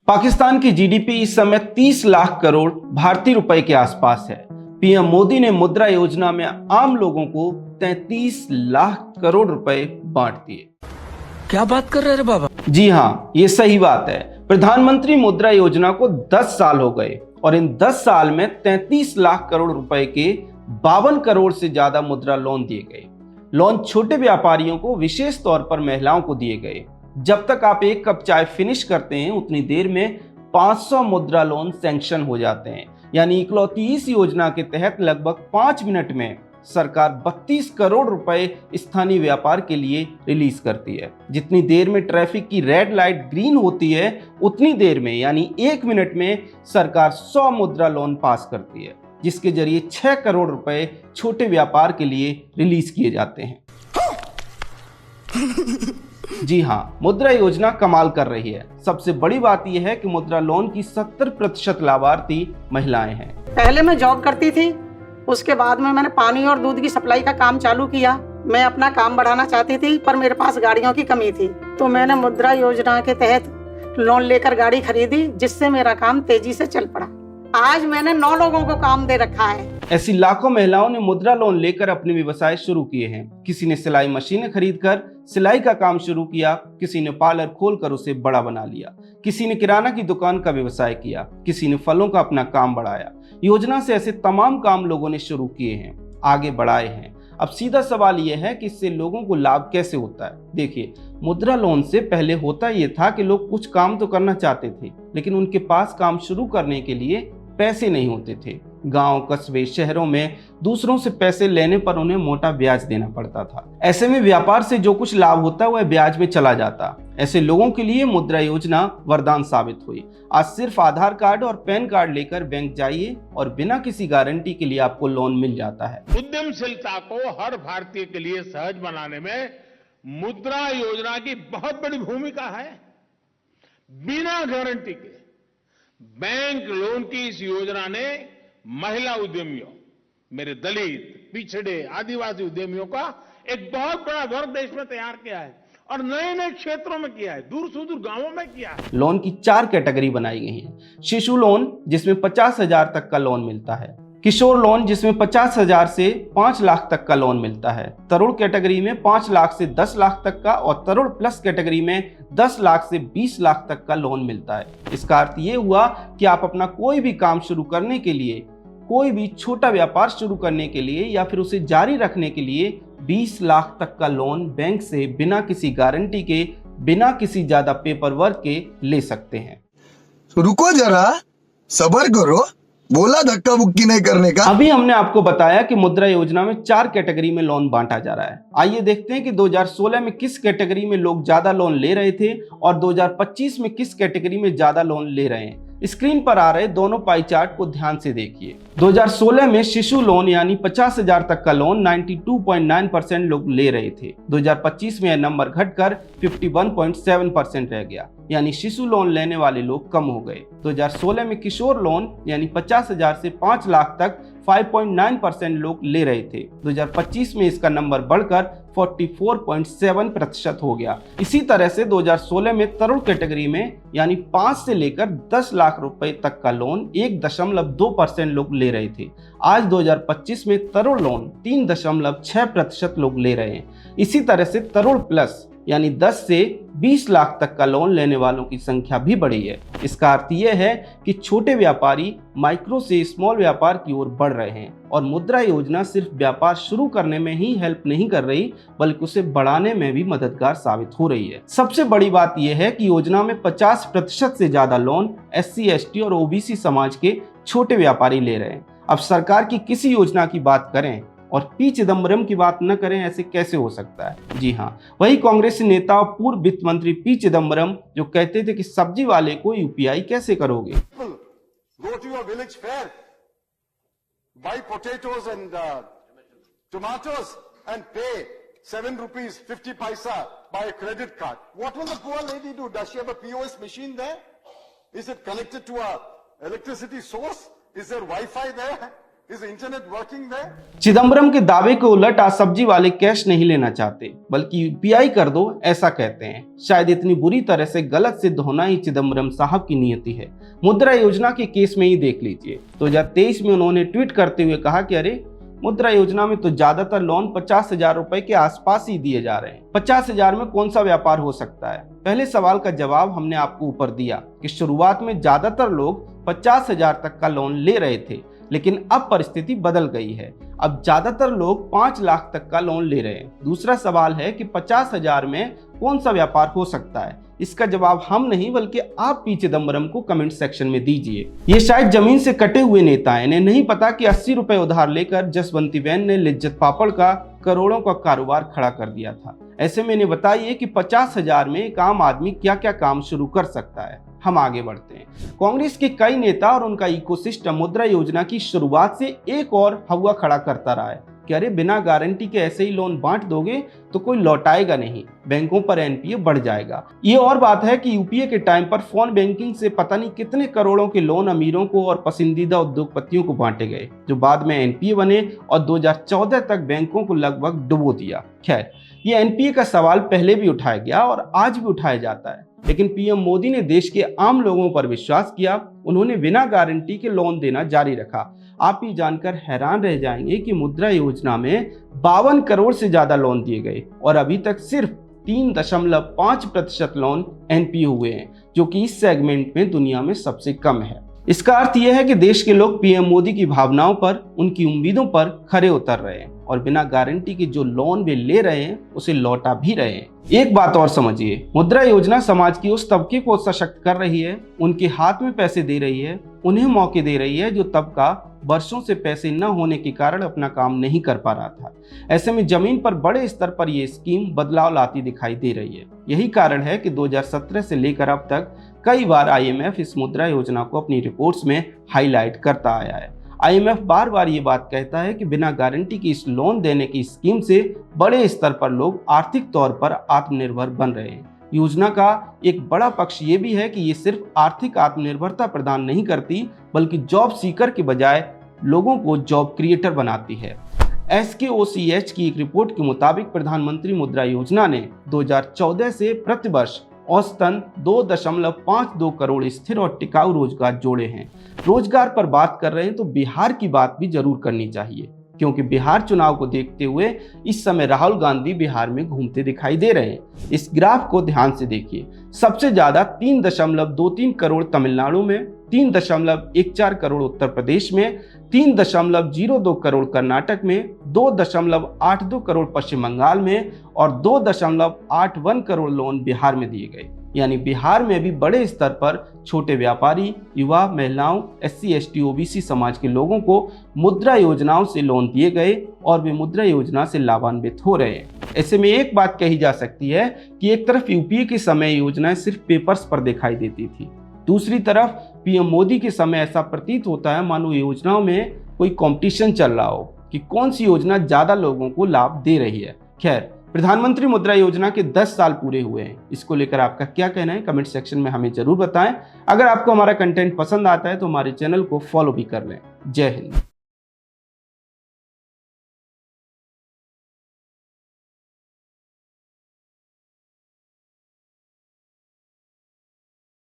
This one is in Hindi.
पाकिस्तान की जीडीपी इस समय 30 लाख करोड़ भारतीय रुपए के आसपास है। पीएम मोदी ने मुद्रा योजना में आम लोगों को 33 लाख करोड़ रुपए बांट दिए। क्या बात कर रहे हैं बाबा? जी हाँ, ये सही बात है। प्रधानमंत्री मुद्रा योजना को 10 साल हो गए और इन 10 साल में 33 लाख करोड़ रुपए के 52 करोड़ से ज्यादा मुद्रा लोन दिए गए। लोन छोटे व्यापारियों को, विशेष तौर पर महिलाओं को दिए गए। जब तक आप एक कप चाय फिनिश करते हैं उतनी देर में 500 मुद्रा लोन सैंक्शन हो जाते हैं। यानी इकलौती इस योजना के तहत लगभग 5 मिनट में सरकार 32 करोड़ रुपए स्थानीय व्यापार के लिए रिलीज करती है। जितनी देर में ट्रैफिक की रेड लाइट ग्रीन होती है उतनी देर में यानी 1 मिनट में सरकार 100 मुद्रा लोन पास करती है, जिसके जरिए 6 करोड़ रुपए छोटे व्यापार के लिए रिलीज किए जाते हैं। जी हाँ, मुद्रा योजना कमाल कर रही है। सबसे बड़ी बात यह है कि मुद्रा लोन की 70% लाभार्थी महिलाएं हैं। पहले मैं जॉब करती थी, उसके बाद में मैंने पानी और दूध की सप्लाई का काम चालू किया। मैं अपना काम बढ़ाना चाहती थी पर मेरे पास गाड़ियों की कमी थी, तो मैंने मुद्रा योजना के तहत लोन लेकर गाड़ी खरीदी, जिससे मेरा काम तेजी से चल पड़ा। आज मैंने 9 लोगों को काम दे रखा है। ऐसी लाखों महिलाओं ने मुद्रा लोन लेकर अपने व्यवसाय शुरू किए हैं। किसी ने सिलाई मशीनें खरीदकर सिलाई का काम शुरू किया, किसी ने पार्लर खोलकर उसे बड़ा बना लिया, किसी ने किराना की दुकान का व्यवसाय किया, किसी ने फलों का अपना काम बढ़ाया। योजना से ऐसे तमाम काम लोगों ने शुरू किए हैं, आगे बढ़ाए हैं। अब सीधा सवाल यह है कि इससे लोगों को लाभ कैसे होता है। देखिए, मुद्रा लोन से पहले होता यह था कि लोग कुछ काम तो करना चाहते थे, लेकिन उनके पास काम शुरू करने के लिए पैसे नहीं होते थे। गांव, कस्बे, शहरों में दूसरों से पैसे लेने पर उन्हें मोटा ब्याज देना पड़ता था। ऐसे में व्यापार से जो कुछ लाभ होता वह ब्याज में चला जाता। ऐसे लोगों के लिए मुद्रा योजना वरदान साबित हुई। आज सिर्फ आधार कार्ड और पैन कार्ड लेकर बैंक जाइए और बिना किसी गारंटी के लिए आपको लोन मिल जाता है। उद्यमशीलता को हर भारतीय के लिए सहज बनाने में मुद्रा योजना की बहुत बड़ी भूमिका है। बिना गारंटी के बैंक लोन की इस योजना ने महिला उद्यमियों, मेरे दलित, पिछड़े, आदिवासी उद्यमियों का एक बहुत बड़ा वर्ग देश में तैयार किया है और नए नए क्षेत्रों में किया है, दूर सुदूर गांवों में किया है। लोन की 4 कैटेगरी बनाई गई हैं। शिशु लोन, जिसमें 50,000 तक का लोन मिलता है। किशोर लोन, जिसमें 50,000 से 5 लाख तक का लोन मिलता है। तरुण कैटेगरी में 5 लाख से 10 लाख तक का और तरुण प्लस कैटेगरी में 10 लाख से 20 लाख तक का लोन मिलता है। इसका अर्थ ये हुआ कि आप अपना कोई भी काम शुरू करने के लिए, कोई भी छोटा व्यापार शुरू करने के लिए या फिर उसे जारी रखने के लिए 20 लाख तक का लोन बैंक से बिना किसी गारंटी के, बिना किसी ज्यादा पेपर वर्क के ले सकते हैं। रुको जरा, सब्र करो, बोला धक्का बुक्की नहीं करने का। अभी हमने आपको बताया कि मुद्रा योजना में 4 कैटेगरी में लोन बांटा जा रहा है। आइए देखते हैं कि 2016 में किस कैटेगरी में लोग ज्यादा लोन ले रहे थे और 2025 में किस कैटेगरी में ज्यादा लोन ले रहे हैं। स्क्रीन पर आ रहे दोनों पाई चार्ट को ध्यान से देखिए। 2016 में शिशु लोन यानी 50,000 तक का लोन 92.9% लोग ले रहे थे। 2025 में यह नंबर घटकर 51.7% रह गया, यानी शिशु लोन लेने वाले लोग कम हो गए। 2016 में किशोर लोन यानी 50,000 से 5 लाख तक 5.9% लोग ले रहे थे। 2025 में इसका नंबर बढ़कर 44.7% हो गया। इसी तरह से 2016 में तरुण कैटेगरी में यानी 5 से लेकर 10 लाख रुपए तक का लोन 1.2% लोग ले रहे थे। आज 2025 में तरुण लोन 3.6% लोग ले रहे हैं। इसी तरह से तरुण प्लस यानी 10 से 20 लाख तक का लोन लेने वालों की संख्या भी बढ़ी है। इसका अर्थ यह है कि छोटे व्यापारी माइक्रो से स्मॉल व्यापार की ओर बढ़ रहे हैं और मुद्रा योजना सिर्फ व्यापार शुरू करने में ही हेल्प नहीं कर रही, बल्कि उसे बढ़ाने में भी मददगार साबित हो रही है। सबसे बड़ी बात यह है कि योजना में 50% से ज्यादा लोन SC, ST और OBC समाज के छोटे व्यापारी ले रहे हैं। अब सरकार की किसी योजना की बात करें और पी चिदम्बरम की बात न करें, ऐसे कैसे हो सकता है। जी हाँ, वही कांग्रेस नेता और पूर्व वित्त मंत्री पी चिदम्बरम जो कहते थे कि सब्जी वाले को UPI कैसे करोगे। Go to your village fair, buy potatoes and tomatoes and pay 7 rupees 50 paisa by a credit card. What will the poor lady do? Does she have a POS machine there? Is it connected to a electricity source? Is there Wi-Fi there? Is the internet working there? Chidambaram के दावे के उलट आज सब्जी वाले कैश नहीं लेना चाहते बल्कि यूपीआई कर दो ऐसा कहते हैं। शायद इतनी बुरी तरह से गलत सिद्ध होना ही चिदम्बरम साहब की नियति है। मुद्रा योजना के केस में ही देख लीजिए। 2023 में उन्होंने ट्वीट करते हुए कहा कि अरे मुद्रा योजना में तो ज्यादातर लोन 50,000 रुपए के आसपास ही दिए जा रहे हैं। 50,000 में कौन सा व्यापार हो सकता है? पहले सवाल का जवाब हमने आपको ऊपर दिया कि शुरुआत में ज्यादातर लोग 50,000 तक का लोन ले रहे थे, लेकिन अब परिस्थिति बदल गई है। अब ज्यादातर लोग 5 लाख तक का लोन ले रहे हैं। दूसरा सवाल है कि 50,000 में कौन सा व्यापार हो सकता है? इसका जवाब हम नहीं बल्कि आप पी चिदम्बरम को कमेंट सेक्शन में दीजिए। ये शायद जमीन से कटे हुए नेता हैं, इन्हें नहीं पता कि 80 रुपए उधार लेकर जसवंती बहन ने लिज्जत पापड़ का करोड़ों का कारोबार खड़ा कर दिया था। ऐसे में इन्हें बताइए कि 50,000 में एक आम आदमी क्या क्या काम शुरू कर सकता है। हम आगे बढ़ते हैं। कांग्रेस के कई नेता और उनका इकोसिस्टम मुद्रा योजना की शुरुआत से एक और हवा खड़ा करता रहा है कि अरे बिना गारंटी के ऐसे ही लोन बांट दोगे तो कोई लौटाएगा नहीं, बैंकों पर एनपीए बढ़ जाएगा। ये और बात है कि यूपीए के टाइम पर फोन बैंकिंग से पता नहीं कितने करोड़ों के लोन अमीरों को और पसंदीदा उद्योगपतियों को बांटे गए, जो बाद में एनपीए बने और 2014 तक बैंकों को लगभग डुबो दिया। खैर, ये एनपीए का सवाल पहले भी उठाया गया और आज भी उठाया जाता है, लेकिन पीएम मोदी ने देश के आम लोगों पर विश्वास किया। उन्होंने बिना गारंटी के लोन देना जारी रखा। आप ये जानकर हैरान रह जाएंगे कि मुद्रा योजना में 52 करोड़ से ज्यादा लोन दिए गए और अभी तक सिर्फ 3.5% लोन एनपीए हुए हैं, जो कि इस सेगमेंट में दुनिया में सबसे कम है। इसका अर्थ यह है कि देश के लोग पीएम मोदी की भावनाओं पर, उनकी उम्मीदों पर खरे उतर रहे हैं और बिना गारंटी के जो लोन वे ले रहे हैं उसे लौटा भी रहे हैं। एक बात और समझिए, मुद्रा योजना समाज की उस तबके को सशक्त कर रही है, उनके हाथ में पैसे दे रही है, उन्हें मौके दे रही है जो तबका वर्षों से पैसे न होने के कारण अपना काम नहीं कर पा रहा था। ऐसे में जमीन पर बड़े स्तर पर यह स्कीम बदलाव लाती दिखाई दे रही है। यही कारण है कि 2017 से लेकर अब तक कई बार आईएमएफ इस मुद्रा योजना को अपनी रिपोर्ट्स में हाईलाइट करता आया है। आईएमएफ बार बार ये बात कहता है कि बिना गारंटी की इस लोन देने की स्कीम से बड़े स्तर पर लोग आर्थिक तौर पर आत्मनिर्भर बन रहे हैं। योजना का एक बड़ा पक्ष ये भी है कि ये सिर्फ आर्थिक आत्मनिर्भरता प्रदान नहीं करती, बल्कि जॉब सीकर के बजाय लोगों को जॉब क्रिएटर बनाती है। SKOCH की एक रिपोर्ट के मुताबिक प्रधानमंत्री मुद्रा योजना ने 2014 से प्रतिवर्ष औसतन 2.52 करोड़ स्थिर और टिकाऊ रोजगार जोड़े हैं। रोजगार पर बात कर रहे हैं तो बिहार की बात भी जरूर करनी चाहिए, क्योंकि बिहार चुनाव को देखते हुए इस समय राहुल गांधी बिहार में घूमते दिखाई दे रहे हैं। इस ग्राफ को ध्यान से देखिए। सबसे ज्यादा 3.23 करोड़ तमिलनाडु में, 3.14 करोड़ उत्तर प्रदेश में, 3.02 करोड़ कर्नाटक में, 2.82 करोड़ पश्चिम बंगाल में और 2.81 करोड़ लोन बिहार में दिए गए। यानी बिहार में भी बड़े स्तर पर छोटे व्यापारी, युवा, महिलाओं, SC, ST, OBC समाज के लोगों को मुद्रा योजनाओं से लोन दिए गए और वे मुद्रा योजना से लाभान्वित हो रहे हैं। ऐसे में एक बात कही जा सकती है कि एक तरफ यूपीए के समय योजनाएं सिर्फ पेपर्स पर दिखाई देती थी, दूसरी तरफ पीएम मोदी के समय ऐसा प्रतीत होता है मानो योजनाओं में कोई कंपटीशन चल रहा हो कि कौन सी योजना ज्यादा लोगों को लाभ दे रही है। खैर, प्रधानमंत्री मुद्रा योजना के 10 साल पूरे हुए हैं। इसको लेकर आपका क्या कहना है कमेंट सेक्शन में हमें जरूर बताएं। अगर आपको हमारा कंटेंट पसंद आता है तो हमारे चैनल को फॉलो भी कर लें। जय हिंद।